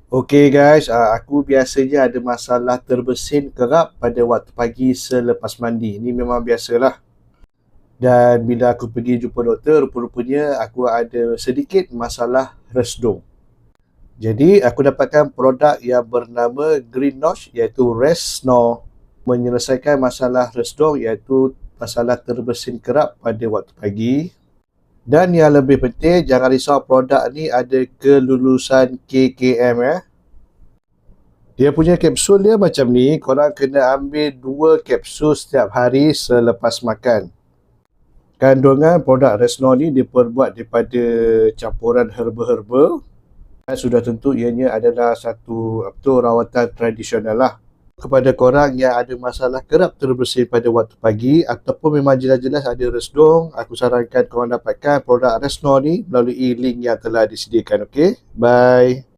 Okey guys, aku biasanya ada masalah terbersin kerap pada waktu pagi selepas mandi. Ini memang biasalah. Dan bila aku pergi jumpa doktor, rupa-rupanya aku ada sedikit masalah resdung. Jadi aku dapatkan produk yang bernama Green Notch iaitu Resnor menyelesaikan masalah resdung iaitu masalah terbersin kerap pada waktu pagi. Dan yang lebih penting, jangan risau produk ni ada kelulusan KKM ya. Dia punya kapsul dia macam ni, korang kena ambil 2 kapsul setiap hari selepas makan. Kandungan produk Resnor ni diperbuat daripada campuran herba-herba dan sudah tentu ianya adalah satu rawatan tradisional lah. Kepada korang yang ada masalah kerap terbersin pada waktu pagi ataupun memang jelas-jelas ada resdung, aku sarankan korang dapatkan produk Resnor ni melalui link yang telah disediakan. Okey, bye.